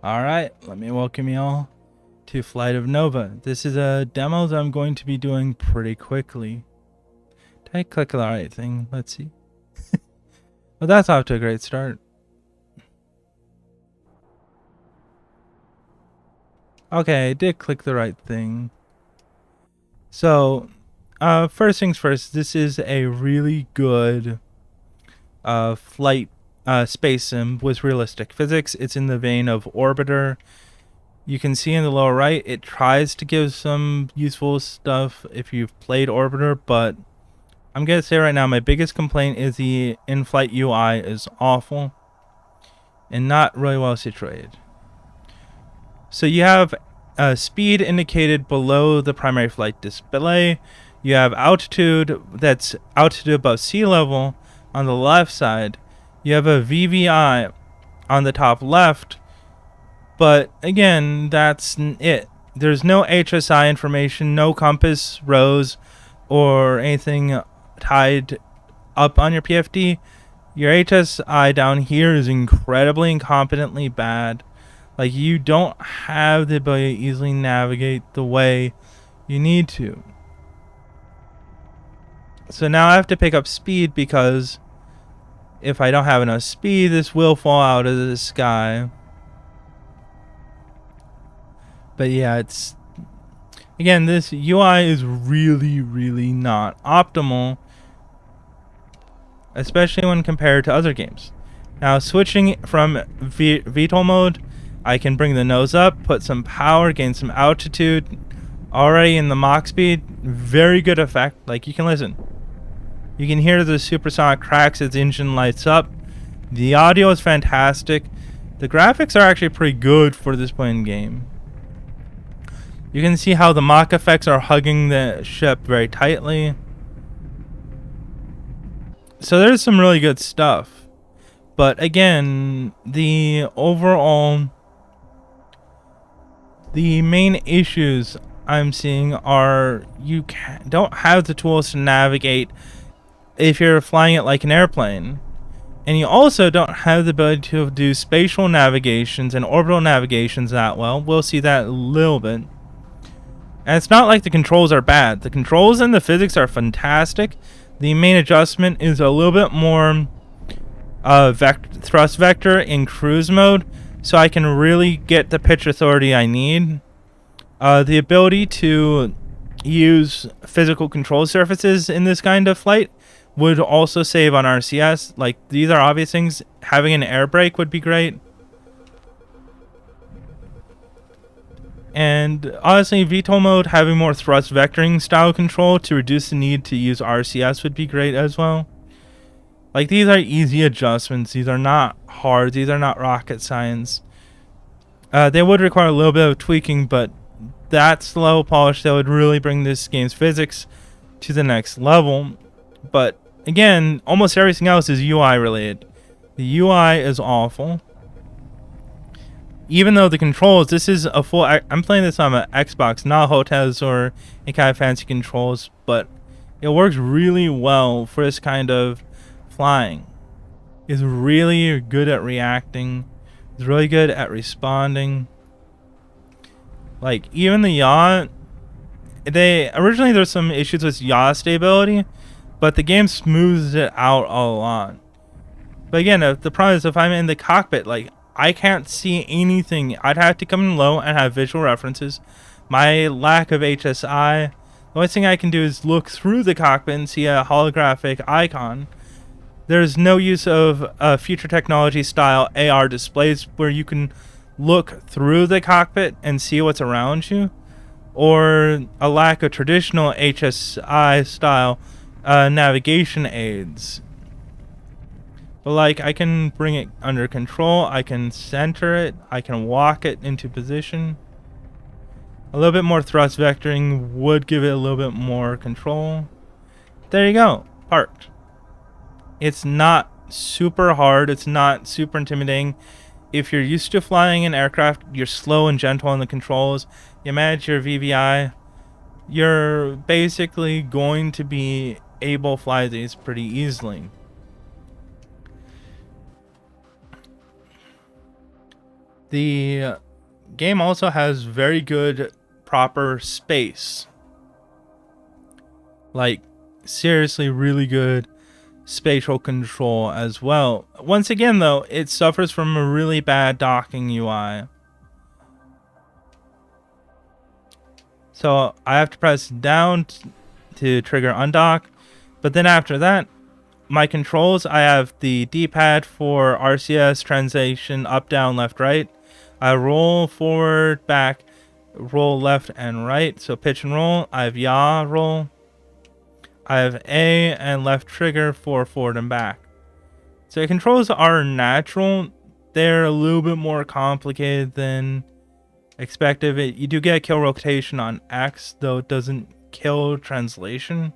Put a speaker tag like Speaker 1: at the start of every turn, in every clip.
Speaker 1: Alright, let me welcome you all to Flight of Nova. This is a demo that I'm going to be doing pretty quickly. Did I click the right thing? Let's see. Well, that's off to a great start. Okay, I did click the right thing. So, first things first, this is a really good flight space sim with realistic physics. It's in the vein of Orbiter. You can see in the lower right, it tries to give some useful stuff if you've played Orbiter, but I'm going to say right now, my biggest complaint is the in-flight UI is awful and not really well situated. So you have speed indicated below the primary flight display. You have altitude, that's altitude above sea level on the left side. You have a VVI on the top left, but again, that's it. There's no HSI information, no compass rose or anything tied up on your PFD. Your HSI down here is incredibly incompetently bad. Like, you don't have the ability to easily navigate the way you need to. So now I have to pick up speed, because if I don't have enough speed, this will fall out of the sky. But yeah, it's... Again, this UI is really not optimal, especially when compared to other games. Now, switching from VTOL mode, I can bring the nose up, put some power, gain some altitude. Already in the Mach speed, very good effect. Like, you can listen. You can hear the supersonic cracks as the engine lights up. The audio is fantastic. The graphics are actually pretty good for this point in the game. You can see how the Mach effects are hugging the ship very tightly. So there's some really good stuff. But again, the main issues I'm seeing are you don't have the tools to navigate if you're flying it like an airplane. And you also don't have the ability to do spatial navigations and orbital navigations that well. We'll see that a little bit. And it's not like the controls are bad. The controls and the physics are fantastic. The main adjustment is a little bit more thrust vector in cruise mode, so I can really get the pitch authority I need. The ability to use physical control surfaces in this kind of flight would also save on RCS. Like, these are obvious things. Having an air brake would be great. And honestly, VTOL mode, having more thrust vectoring style control to reduce the need to use RCS would be great as well. Like, these are easy adjustments. These are not hard. These are not rocket science. They would require a little bit of tweaking, but that's the level polish that would really bring this game's physics to the next level. But again, almost everything else is UI related. The UI is awful. Even though the controls, this is a full... I'm playing this on an Xbox, not hotels or any kind of fancy controls, but it works really well for this kind of flying. It's really good at reacting. It's really good at responding. Like, even the yaw... Originally, there's some issues with yaw stability, but the game smooths it out a lot. But again, the problem is if I'm in the cockpit, like, I can't see anything. I'd have to come in low and have visual references. My lack of HSI, the only thing I can do is look through the cockpit and see a holographic icon. There's no use of future technology style AR displays where you can look through the cockpit and see what's around you, or a lack of traditional HSI style navigation aids. But like, I can bring it under control, I can center it, I can walk it into position. A little bit more thrust vectoring would give it a little bit more control. There you go, parked. It's not super hard, it's not super intimidating. If you're used to flying an aircraft, you're slow and gentle on the controls, you manage your VVI, you're basically going to be able to fly these pretty easily. The game also has very good proper space. Like, seriously really good spatial control as well. Once again though, it suffers from a really bad docking UI. So I have to press down to trigger undock, but then after that, my controls, I have the D-pad for RCS, translation, up, down, left, right. I roll forward, back, roll left and right, so pitch and roll. I have yaw, roll. I have A and left trigger for forward and back. So the controls are natural. They're a little bit more complicated than expected. You do get kill rotation on X, though it doesn't kill translation,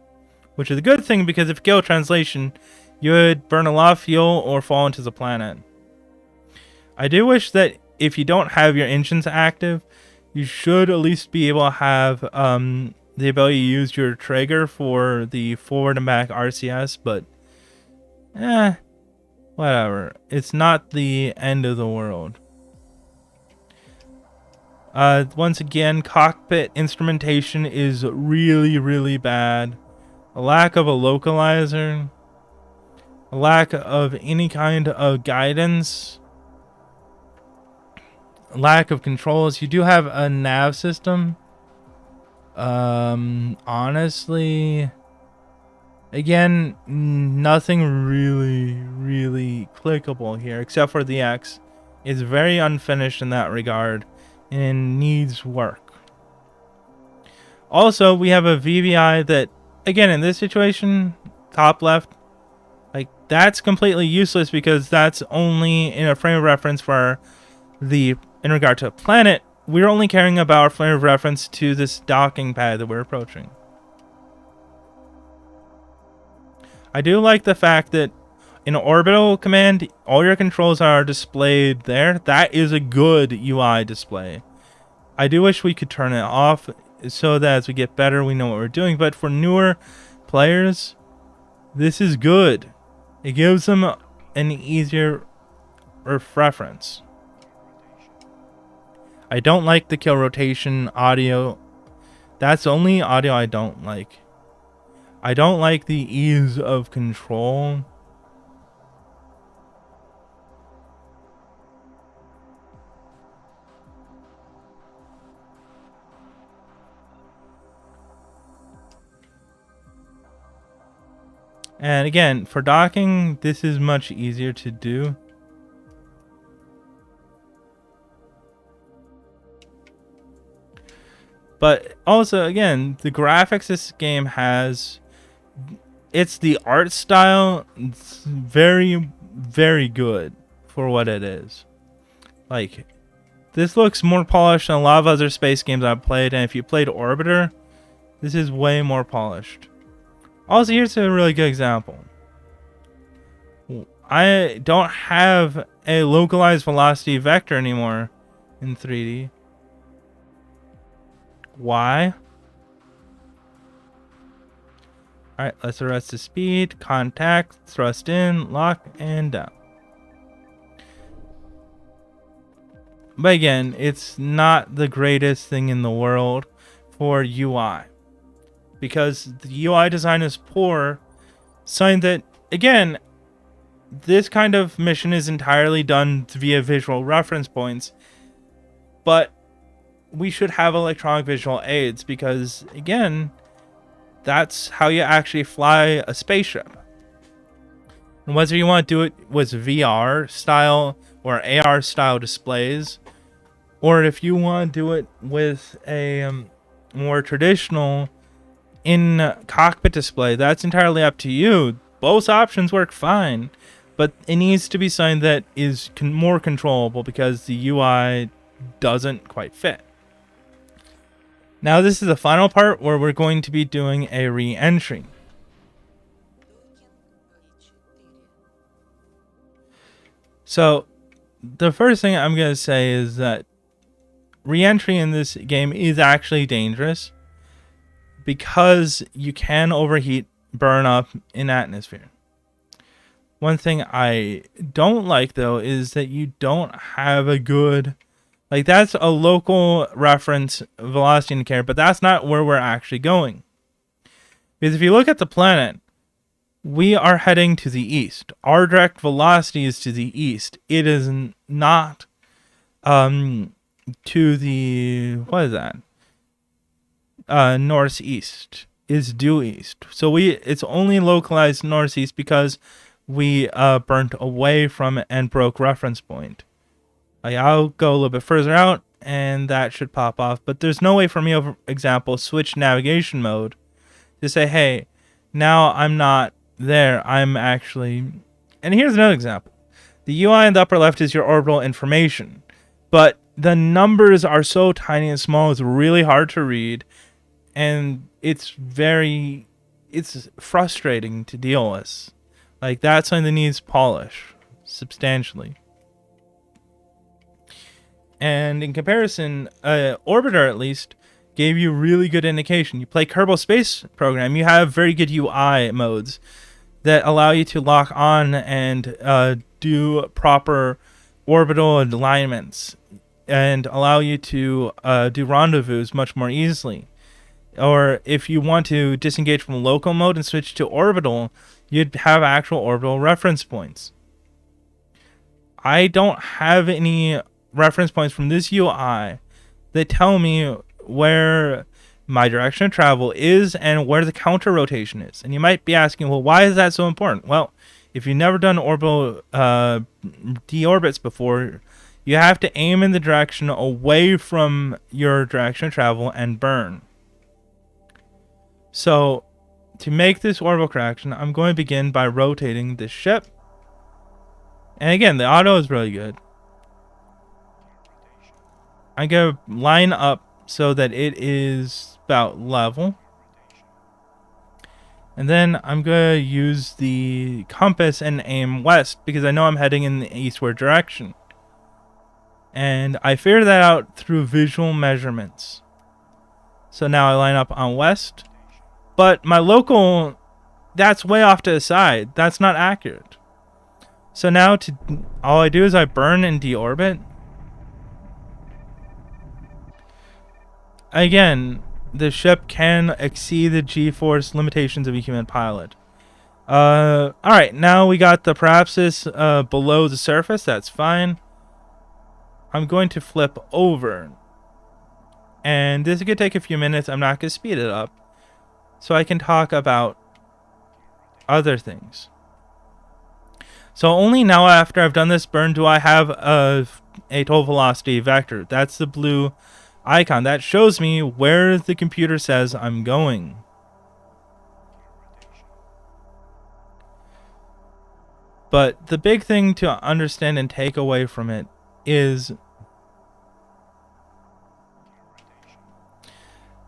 Speaker 1: which is a good thing because if you kill translation, you would burn a lot of fuel or fall into the planet. I do wish that if you don't have your engines active, you should at least be able to have the ability to use your trigger for the forward and back RCS, but whatever. It's not the end of the world. Once again, cockpit instrumentation is really, really bad. A lack of a localizer, a lack of any kind of guidance, lack of controls. You do have a nav system. Honestly, again, nothing really clickable here except for the X. It's very unfinished in that regard and needs work. Also, we have a VVI that, again, in this situation, top left, like, that's completely useless because that's only in a frame of reference for in regard to a planet. We're only caring about our frame of reference to this docking pad that we're approaching. I do like the fact that in orbital command, all your controls are displayed there. That is a good UI display. I do wish we could turn it off so that as we get better, we know what we're doing. But for newer players, this is good. It gives them an easier reference. I don't like the kill rotation audio. That's the only audio I don't like. I don't like the ease of control. And again, for docking, this is much easier to do. But also, again, the graphics this game has, it's the art style. It's very, very good for what it is. Like, this looks more polished than a lot of other space games I've played. And if you played Orbiter, this is way more polished. Also, here's a really good example. I don't have a localized velocity vector anymore in 3D. Why? Alright, let's arrest the speed, contact, thrust in, lock, and down. But again, it's not the greatest thing in the world for UI. Because the UI design is poor, sign that, again, this kind of mission is entirely done via visual reference points. But we should have electronic visual aids because, again, that's how you actually fly a spaceship. And whether you want to do it with VR style or AR style displays, or if you want to do it with a more traditional in-cockpit display, that's entirely up to you. Both options work fine, but it needs to be something that is more controllable because the UI doesn't quite fit. Now this is the final part where we're going to be doing a re-entry. So the first thing I'm going to say is that re-entry in this game is actually dangerous because you can overheat, burn up in atmosphere. One thing I don't like though is that you don't have a good Like, that's a local reference velocity indicator, but that's not where we're actually going. Because if you look at the planet, we are heading to the east. Our direct velocity is to the east. It is not to the, what is that? Northeast. Is due east. So it's only localized northeast because we burnt away from it and broke reference point. I'll go a little bit further out and that should pop off, but there's no way for me, for example, switch navigation mode to say, hey, now I'm not there, I'm actually... And here's another example. The UI in the upper left is your orbital information, but the numbers are so tiny and small, it's really hard to read, and it's frustrating to deal with. Like, that's something that needs polish substantially. And in comparison, Orbiter at least gave you really good indication. You play Kerbal Space Program, you have very good UI modes that allow you to lock on and do proper orbital alignments and allow you to do rendezvous much more easily. Or if you want to disengage from local mode and switch to orbital, you'd have actual orbital reference points. I don't have any reference points from this UI that tell me where my direction of travel is and where the counter rotation is. And you might be asking, well, why is that so important? Well, if you've never done orbital deorbits before, you have to aim in the direction away from your direction of travel and burn. So, to make this orbital correction, I'm going to begin by rotating this ship. And again, the auto is really good. I'm going to line up so that it is about level. And then I'm going to use the compass and aim west because I know I'm heading in the eastward direction. And I figured that out through visual measurements. So now I line up on west. But my local, that's way off to the side. That's not accurate. So now all I do is I burn and deorbit. Again, the ship can exceed the G-force limitations of a human pilot. Alright, now we got the Parapsis below the surface. That's fine. I'm going to flip over. And this is going to take a few minutes. I'm not going to speed it up. So I can talk about other things. So only now after I've done this burn do I have a total velocity vector. That's the blue icon. That shows me where the computer says I'm going. But the big thing to understand and take away from it is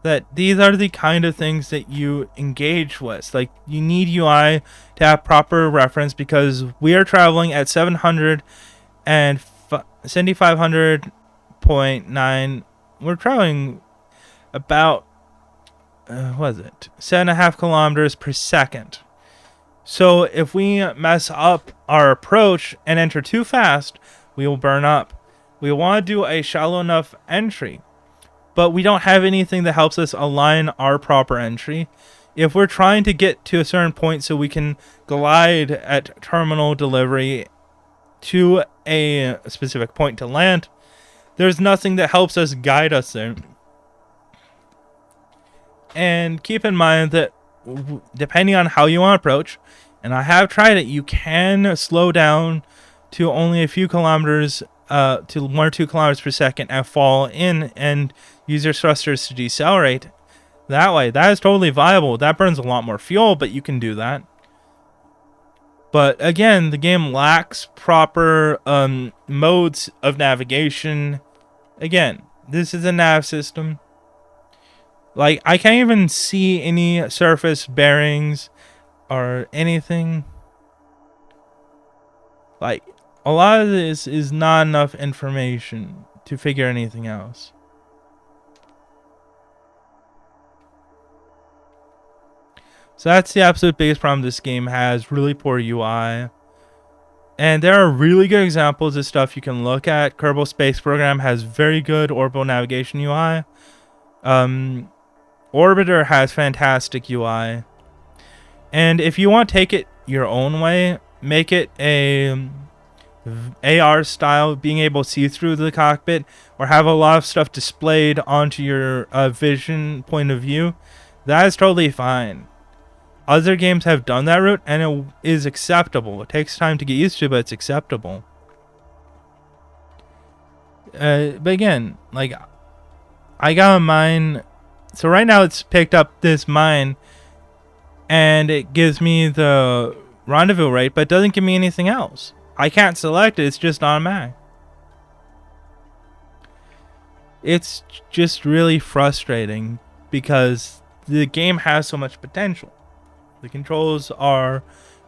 Speaker 1: that these are the kind of things that you engage with. Like, you need UI to have proper reference because we are traveling at 700 and 7500.9. We're traveling about, 7.5 kilometers per second. So if we mess up our approach and enter too fast, we will burn up. We want to do a shallow enough entry, but we don't have anything that helps us align our proper entry. If we're trying to get to a certain point so we can glide at terminal delivery to a specific point to land, there's nothing that helps us guide us there. And keep in mind that depending on how you want to approach, and I have tried it, you can slow down to only a few kilometers, to 1 or 2 kilometers per second and fall in and use your thrusters to decelerate. That way, that is totally viable. That burns a lot more fuel, but you can do that. But again, the game lacks proper modes of navigation. Again, this is a nav system. Like, I can't even see any surface bearings or anything. Like, a lot of this is not enough information to figure anything else. So that's the absolute biggest problem this game has. Really poor UI. And there are really good examples of stuff you can look at. Kerbal Space Program has very good orbital navigation UI. Orbiter has fantastic UI. And if you want to take it your own way, make it a AR style, being able to see through the cockpit, or have a lot of stuff displayed onto your vision point of view, that is totally fine. Other games have done that route, and it is acceptable. It takes time to get used to, but it's acceptable. But again, like, I got a mine. So right now it's picked up this mine, and it gives me the rendezvous rate, but it doesn't give me anything else. I can't select it. It's just automatic. It's just really frustrating because the game has so much potential. The controls are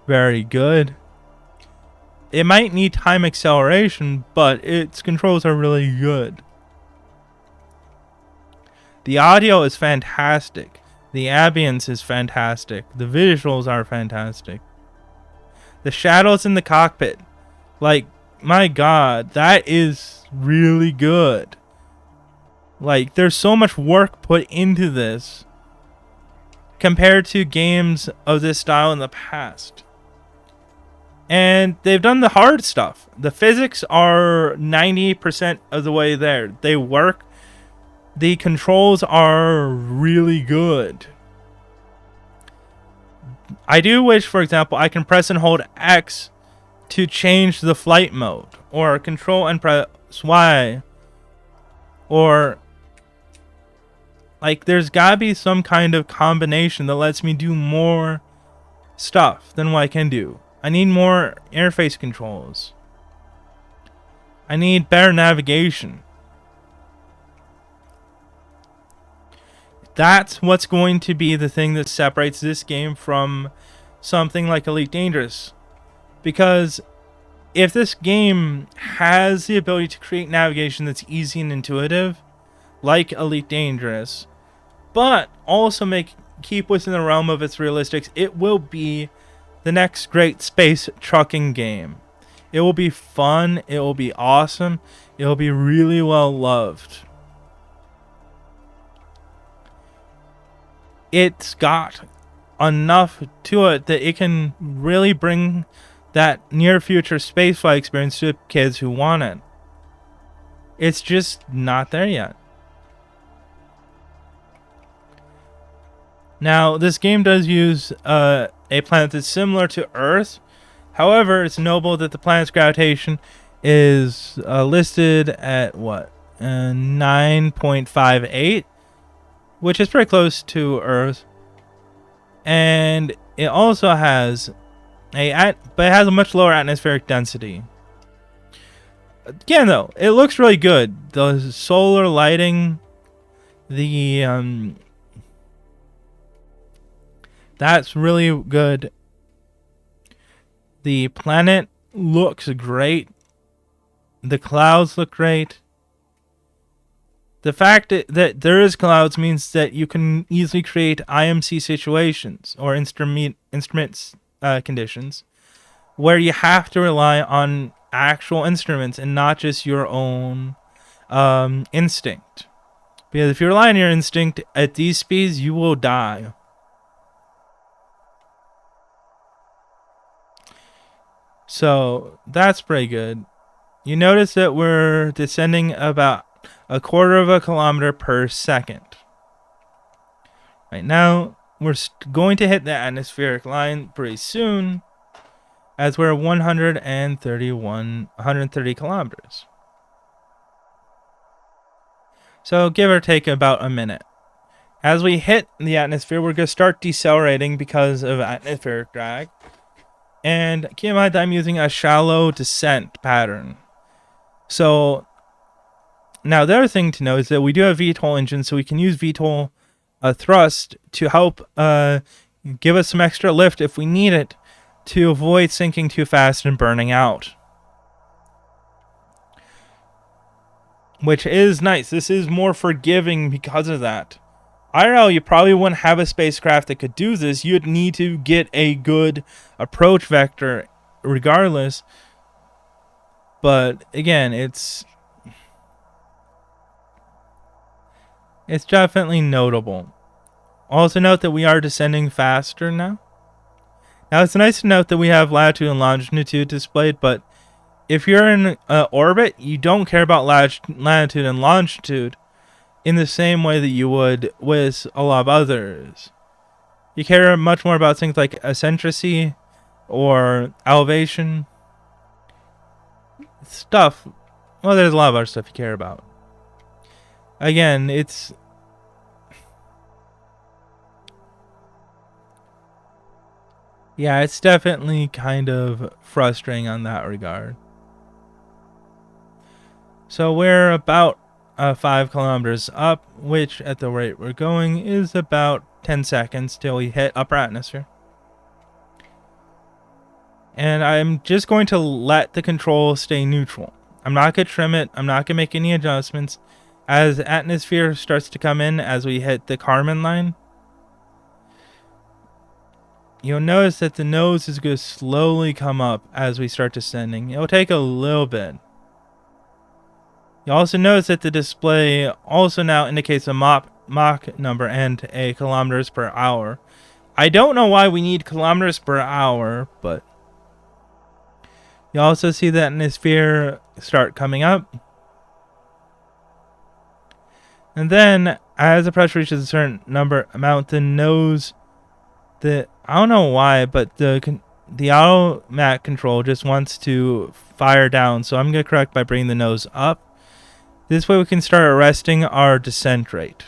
Speaker 1: very good. It might need time acceleration, but its controls are really good. The audio is fantastic. The ambience is fantastic. The visuals are fantastic. The shadows in the cockpit, like, my god, that is really good. Like, there's so much work put into this compared to games of this style in the past. And they've done the hard stuff. The physics are 90% of the way there. They work. The controls are really good. I do wish, for example, I can press and hold X to change the flight mode, or control and press Y, or like, there's gotta be some kind of combination that lets me do more stuff than what I can do. I need more interface controls. I need better navigation. That's what's going to be the thing that separates this game from something like Elite Dangerous. Because if this game has the ability to create navigation that's easy and intuitive, like Elite Dangerous, but also keep within the realm of its realistics, it will be the next great space trucking game. It will be fun. It will be awesome. It will be really well loved. It's got enough to it that it can really bring that near future spaceflight experience to kids who want it. It's just not there yet. Now, this game does use a planet that's similar to Earth. However, it's notable that the planet's gravitation is listed at what? 9.58, which is pretty close to Earth. And it also has but it has a much lower atmospheric density. Again, though, it looks really good. The solar lighting, that's really good. The planet looks great. The clouds look great. The fact that there is clouds means that you can easily create IMC situations, or instruments conditions, where you have to rely on actual instruments and not just your own instinct. Because if you rely on your instinct at these speeds, you will die. So that's pretty good. You notice that we're descending about 1/4 of a kilometer per second. Right now, we're going to hit the atmospheric line pretty soon, as we're 130 kilometers. So give or take about a minute. As we hit the atmosphere, we're going to start decelerating because of atmospheric drag. And keep in mind that I'm using a shallow descent pattern. So now the other thing to know is that we do have VTOL engines, so we can use VTOL thrust to help give us some extra lift if we need it, to avoid sinking too fast and burning out. Which is nice. This is more forgiving because of that. IRL, you probably wouldn't have a spacecraft that could do this. You'd need to get a good approach vector regardless. But again, it's definitely notable. Also note that we are descending faster now. Now it's nice to note that we have latitude and longitude displayed, but if you're in orbit, you don't care about latitude and longitude in the same way that you would with a lot of others. You care much more about things like eccentricity or elevation. Stuff. Well, there's a lot of other stuff you care about. Again, it's definitely kind of frustrating on that regard. So we're about 5 kilometers up, which at the rate we're going is about 10 seconds till we hit upper atmosphere. And I'm just going to let the control stay neutral. I'm not going to trim it. I'm not going to make any adjustments. As atmosphere starts to come in, as we hit the Kármán line, you'll notice that the nose is going to slowly come up as we start descending. It'll take a little bit. You'll also notice that the display also now indicates a Mach number and a kilometers per hour. I don't know why we need kilometers per hour, but you also see the atmosphere start coming up. And then, as the pressure reaches a certain amount, the nose, I don't know why, but the automatic control just wants to fire down. So I'm going to correct by bringing the nose up. This way we can start arresting our descent rate.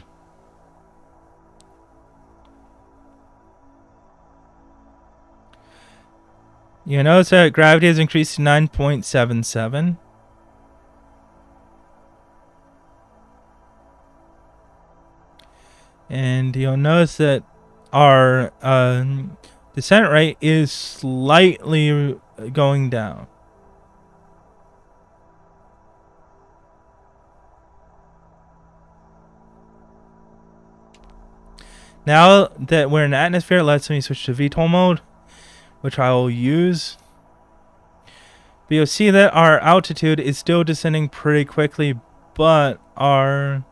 Speaker 1: You notice that gravity has increased to 9.77. And you'll notice that our descent rate is slightly going down. Now that we're in the atmosphere, let's switch to VTOL mode, which I will use. But you'll see that our altitude is still descending pretty quickly, but our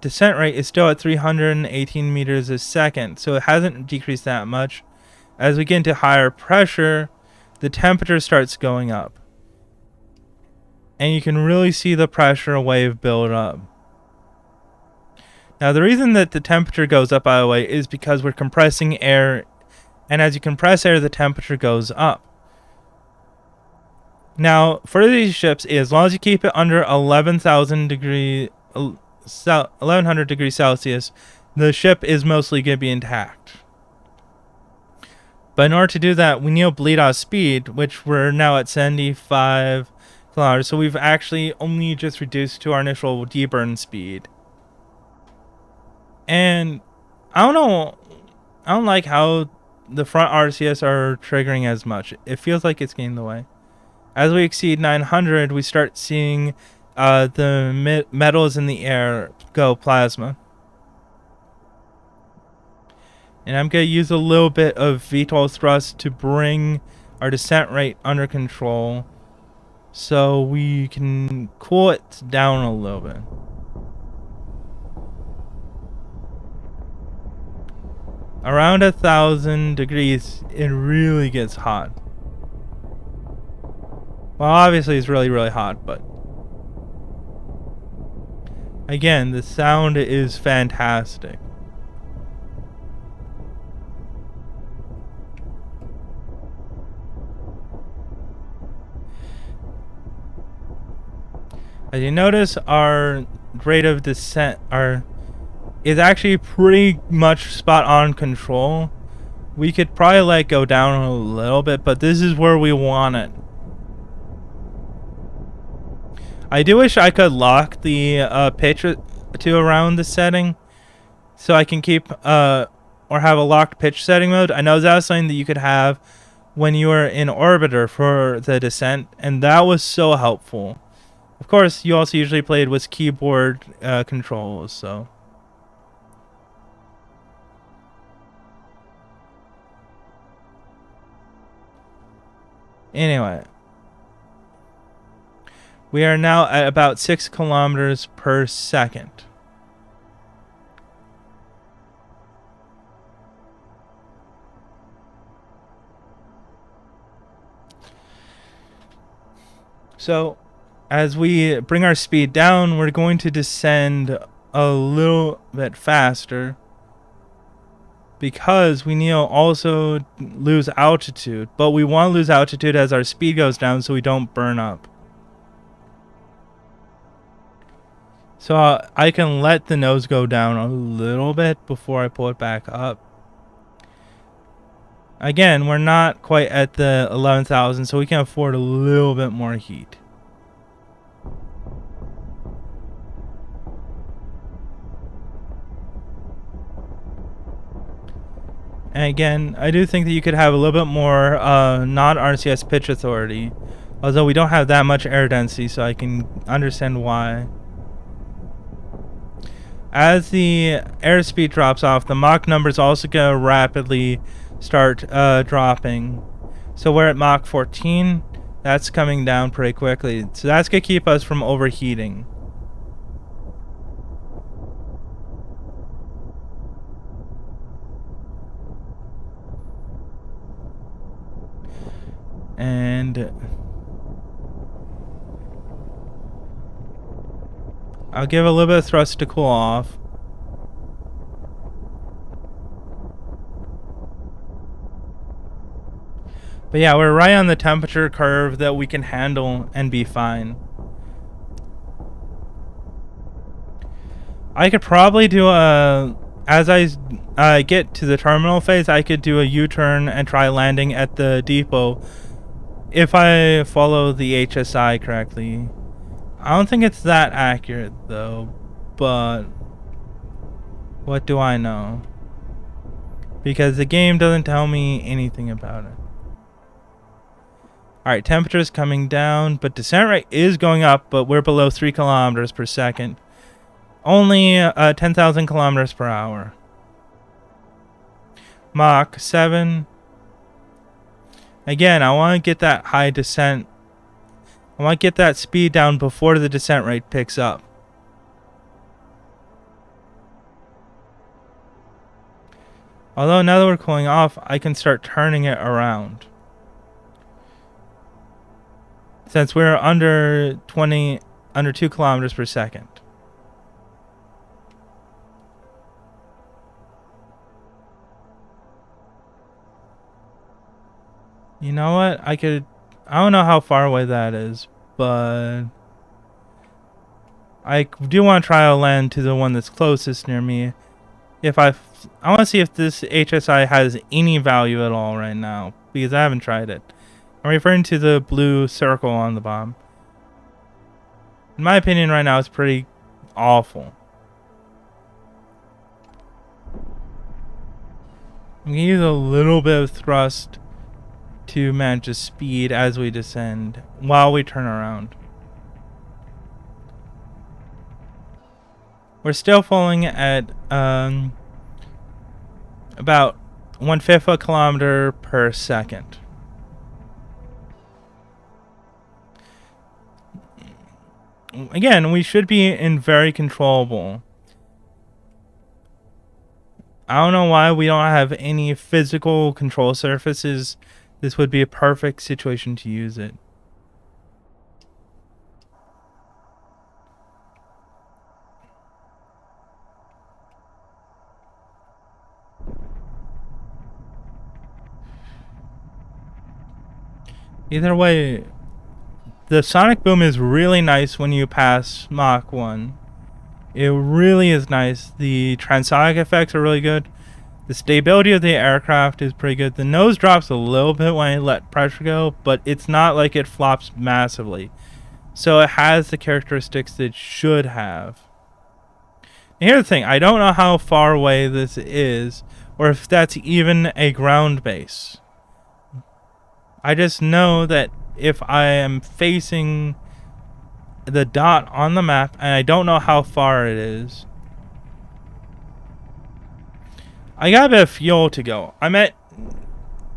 Speaker 1: descent rate is still at 318 meters a second, so it hasn't decreased that much. As we get into higher pressure, the temperature starts going up. And you can really see the pressure wave build up. Now, the reason that the temperature goes up, by the way, is because we're compressing air. And as you compress air, the temperature goes up. Now, for these ships, as long as you keep it under 1100 degrees Celsius, the ship is mostly going to be intact. But in order to do that, we need to bleed out speed, which we're now at 75 kilometers. So we've actually only just reduced to our initial deburn speed. And I don't know, I don't like how the front RCS are triggering as much. It feels like it's getting in the way. As we exceed 900, we start seeing the metals in the air go plasma. And I'm going to use a little bit of VTOL thrust to bring our descent rate under control so we can cool it down a little bit. Around 1,000 degrees, it really gets hot. Well, obviously it's really, really hot, but again, the sound is fantastic. As you notice, our rate of descent is actually pretty much spot on control. We could probably let it go down a little bit, but this is where we want it. I do wish I could lock the pitch to around the setting, so I can keep or have a locked pitch setting mode. I know that was something that you could have when you were in orbiter for the descent, and that was so helpful. Of course, you also usually played with keyboard controls, so. Anyway, we are now at about 6 kilometers per second. So, as we bring our speed down, we're going to descend a little bit faster because we need to also lose altitude. But we want to lose altitude as our speed goes down so we don't burn up. So I can let the nose go down a little bit before I pull it back up. Again, we're not quite at the 11,000, so we can afford a little bit more heat. And again, I do think that you could have a little bit more non-RCS pitch authority. Although we don't have that much air density, so I can understand why. As the airspeed drops off, the Mach numbers also going to rapidly start dropping. So we're at Mach 14. That's coming down pretty quickly. So that's going to keep us from overheating. And I'll give a little bit of thrust to cool off. But yeah, we're right on the temperature curve that we can handle and be fine. I could probably do a... As I get to the terminal phase, I could do a U-turn and try landing at the depot if I follow the HSI correctly. I don't think it's that accurate, though, but what do I know? Because the game doesn't tell me anything about it. Alright, temperature's coming down, but descent rate is going up, but we're below 3 kilometers per second. Only 10,000 kilometers per hour. Mach 7. Again, I want to get that high descent. I want to get that speed down before the descent rate picks up. Although now that we're cooling off, I can start turning it around. Since we're under 2 kilometers per second. You know what? I don't know how far away that is, but I do want to try to land to the one that's closest near me. I want to see if this HSI has any value at all right now, because I haven't tried it. I'm referring to the blue circle on the bottom. In my opinion, right now, it's pretty awful. I'm going to use a little bit of thrust to manage the speed as we descend while we turn around. We're still falling at about 1/5 a kilometer per second. Again, we should be in very controllable. I don't know why we don't have any physical control surfaces. This would be a perfect situation to use it. Either way, the sonic boom is really nice when you pass Mach 1. It really is nice. The transonic effects are really good. The stability of the aircraft is pretty good. The nose drops a little bit when I let pressure go, but it's not like it flops massively. So it has the characteristics that it should have. And here's the thing. I don't know how far away this is, or if that's even a ground base. I just know that if I am facing the dot on the map, and I don't know how far it is, I got a bit of fuel to go. I'm at,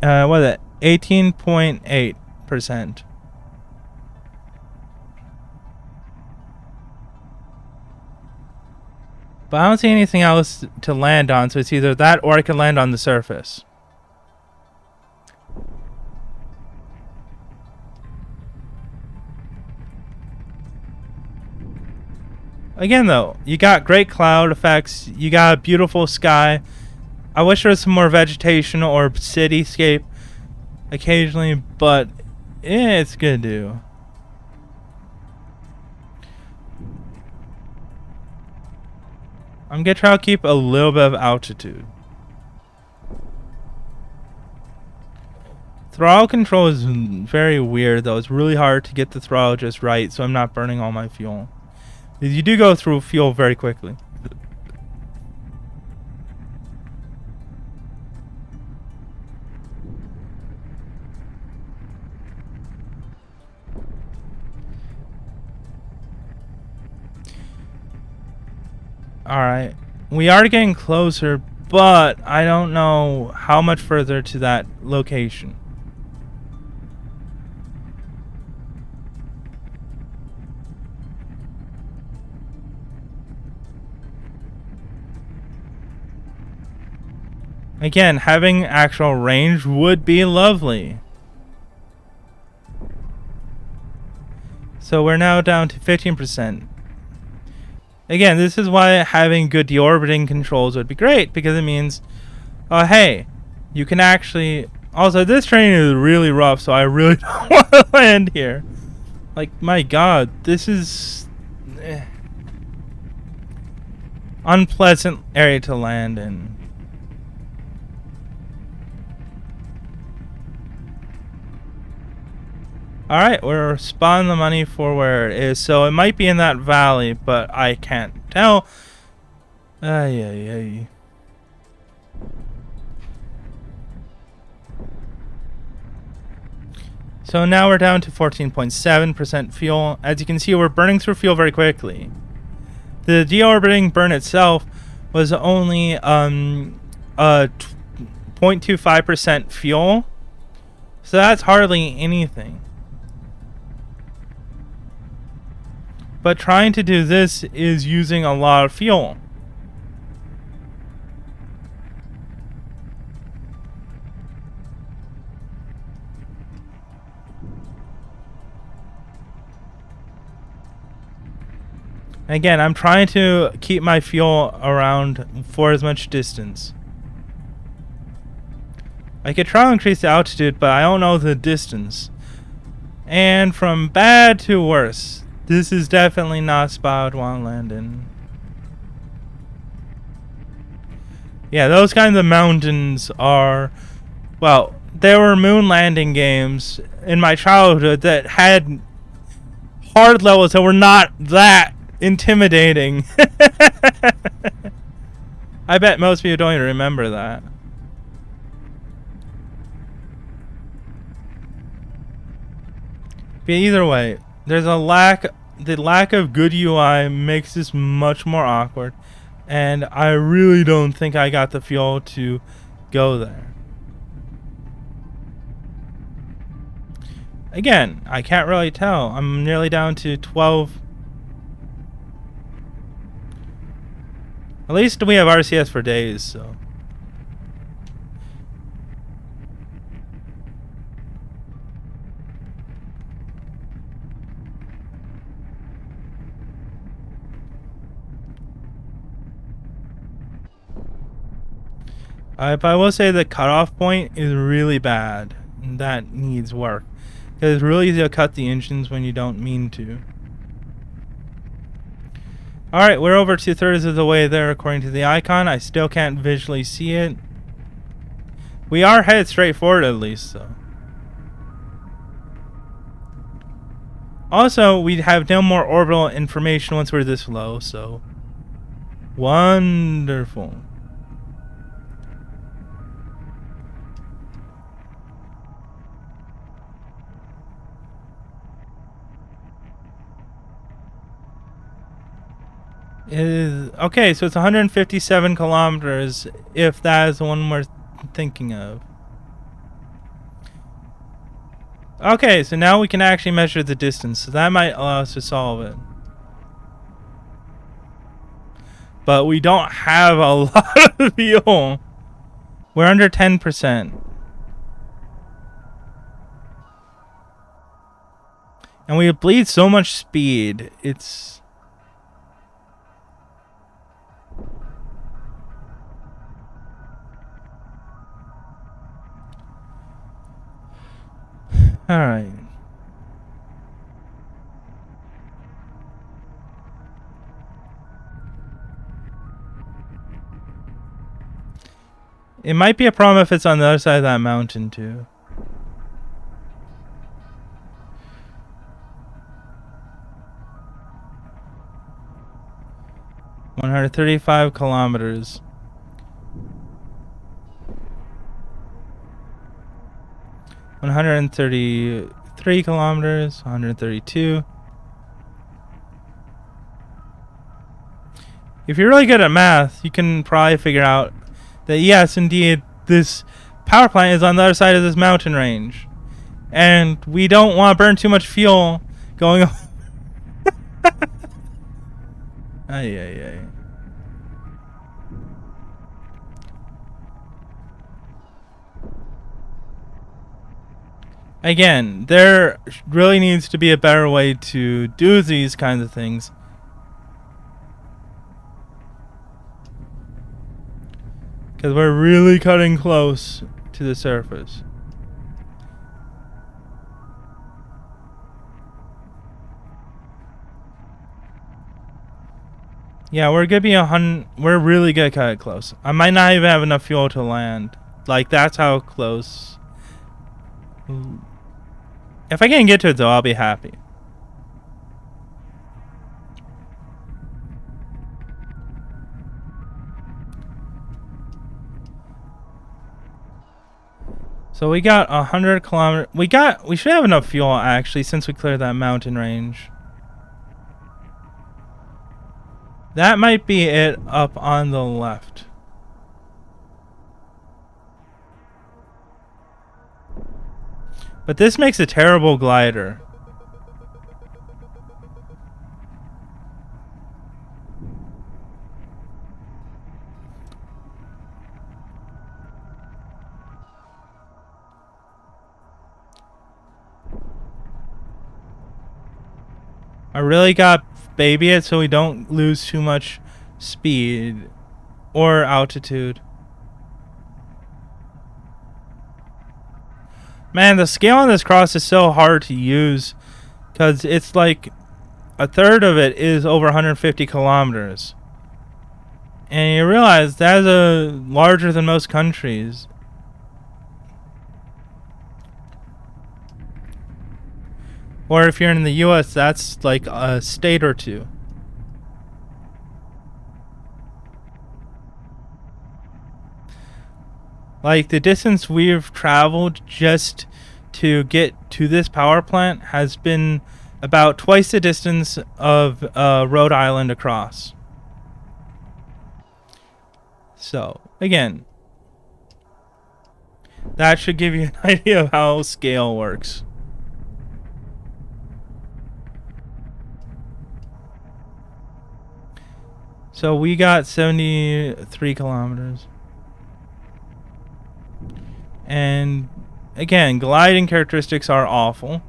Speaker 1: 18.8 But I don't see anything else to land on, so it's either that or I can land on the surface. Again, though, you got great cloud effects, you got a beautiful sky. I wish there was some more vegetation or cityscape occasionally, but it's gonna do. I'm gonna try to keep a little bit of altitude. Throttle control is very weird, though. It's really hard to get the throttle just right, so I'm not burning all my fuel. You do go through fuel very quickly. Alright. We are getting closer, but I don't know how much further to that location. Again, having actual range would be lovely. So we're now down to 15%. Again, this is why having good deorbiting controls would be great, because it means, oh hey, you can actually... Also, this terrain is really rough, so I really don't want to land here. Like, my god, this is... unpleasant area to land in. Alright, we're spotting the money for where it is. So it might be in that valley, but I can't tell. Ay, ay, ay. So now we're down to 14.7% fuel. As you can see, we're burning through fuel very quickly. The deorbiting burn itself was only 0.25% fuel. So that's hardly anything. But trying to do this is using a lot of fuel. Again, I'm trying to keep my fuel around for as much distance. I could try to increase the altitude, but I don't know the distance. And from bad to worse. This is definitely not a spot I'd want to land in. Yeah, those kinds of mountains are... Well, there were moon landing games in my childhood that had hard levels that were not that intimidating. I bet most people don't even remember that. But either way, there's a lack... The lack of good UI makes this much more awkward, and I really don't think I got the fuel to go there. Again, I can't really tell. I'm nearly down to 12. At least we have RCS for days, so... But I will say the cutoff point is really bad. And that needs work. Because it's really easy to cut the engines when you don't mean to. Alright, we're over 2/3 of the way there according to the icon. I still can't visually see it. We are headed straight forward at least, though. Also, we have no more orbital information once we're this low, so... Wonderful. Okay, so it's 157 kilometers, if that is the one we're thinking of. Okay, so now we can actually measure the distance, so that might allow us to solve it. But we don't have a lot of fuel. We're under 10%. And we bleed so much speed. It's... Alright. It might be a problem if it's on the other side of that mountain, too. $135 kilometers. 133 kilometers. 132. If you're really good at math, you can probably figure out that yes, indeed, this power plant is on the other side of this mountain range. And we don't want to burn too much fuel going on. Ay, ay, ay. Again, there really needs to be a better way to do these kinds of things. Because we're really cutting close to the surface. Yeah, we're gonna be we're really gonna cut it close. I might not even have enough fuel to land. Like, that's how close. If I can get to it though, I'll be happy. So we got 100 kilometers. We should have enough fuel actually, since we cleared that mountain range. That might be it up on the left. But this makes a terrible glider. I really got baby it so we don't lose too much speed or altitude. Man, the scale on this cross is so hard to use because it's like a third of it is over 150 kilometers. And you realize that's larger than most countries. Or if you're in the US, that's like a state or two. Like, the distance we've traveled just to get to this power plant has been about twice the distance of Rhode Island across. So, again, that should give you an idea of how scale works. So we got 73 kilometers. And again, gliding characteristics are awful.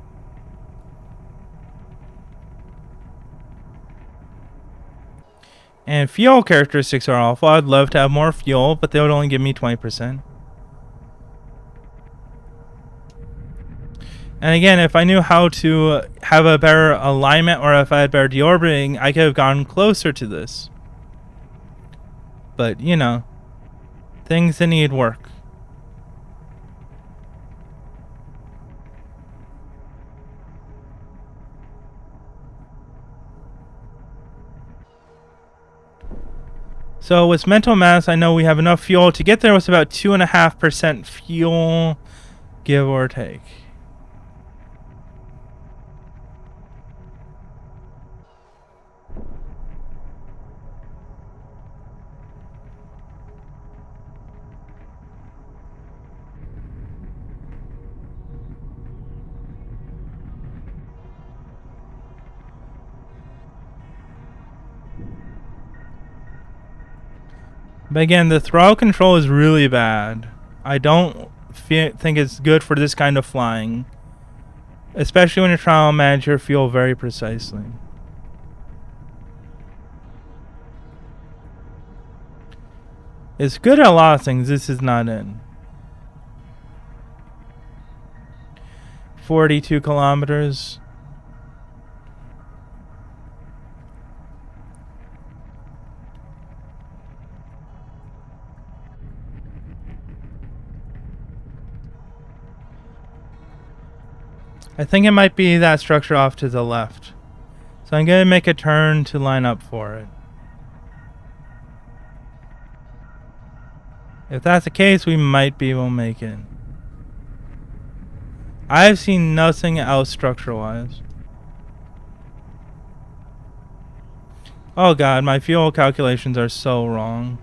Speaker 1: And fuel characteristics are awful. I'd love to have more fuel, but they would only give me 20%. And again, if I knew how to have a better alignment or if I had better deorbiting, I could have gone closer to this. But, you know, things that need work. So with mental mass, I know we have enough fuel to get there with about 2.5% fuel, give or take. But again, the throttle control is really bad. I don't think it's good for this kind of flying, especially when you're trying to manage your fuel very precisely. It's good at a lot of things. This is not in. 42 kilometers. I think it might be that structure off to the left. So I'm going to make a turn to line up for it. If that's the case, we might be able to make it. I've seen nothing else structure-wise. Oh god, my fuel calculations are so wrong.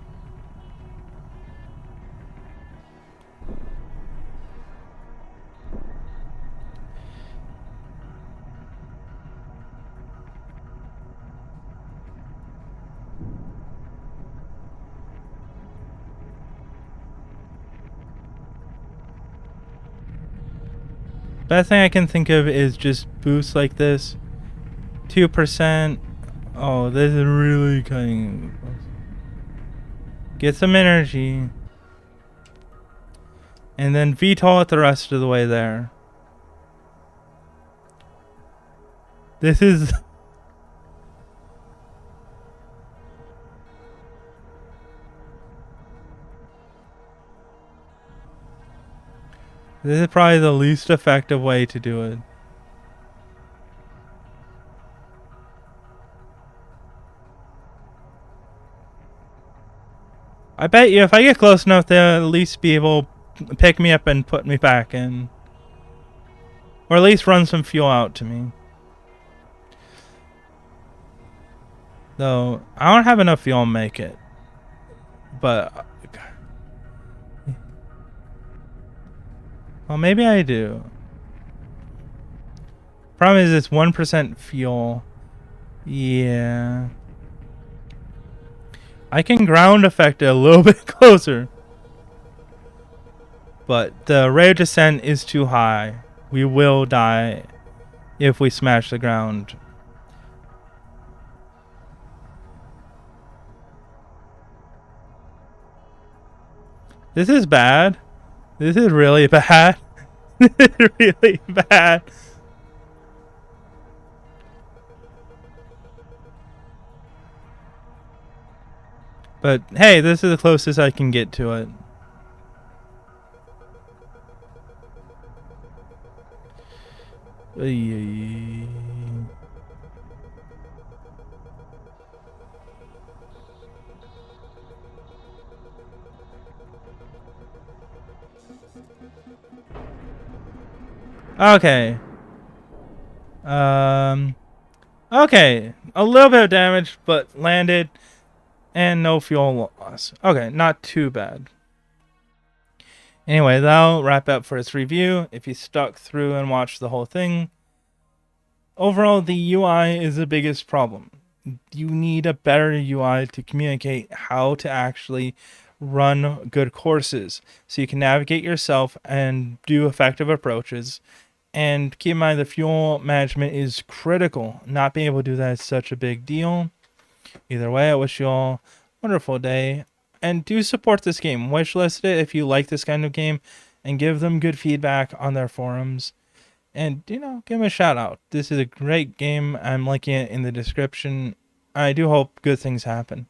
Speaker 1: Best thing I can think of is just boosts like this. 2%. Oh, this is really cutting. Get some energy. And then VTOL it the rest of the way there. This is... This is probably the least effective way to do it. I bet you if I get close enough, they'll at least be able to pick me up and put me back in. Or at least run some fuel out to me. Though, I don't have enough fuel to make it. But... well, maybe I do. Problem is it's 1% fuel. Yeah. I can ground effect it a little bit closer. But the rate of descent is too high. We will die if we smash the ground. This is bad. This is really bad. This is really bad. But hey, this is the closest I can get to it. Okay. Okay. A little bit of damage, but landed. And no fuel loss. Okay, not too bad. Anyway, that'll wrap up for this review. If you stuck through and watched the whole thing, overall, the UI is the biggest problem. You need a better UI to communicate how to actually run good courses so you can navigate yourself and do effective approaches. And keep in mind, the fuel management is critical. Not being able to do that is such a big deal. Either way, I wish you all a wonderful day. And do support this game. Wishlist it if you like this kind of game. And give them good feedback on their forums. And, give them a shout out. This is a great game. I'm linking it in the description. I do hope good things happen.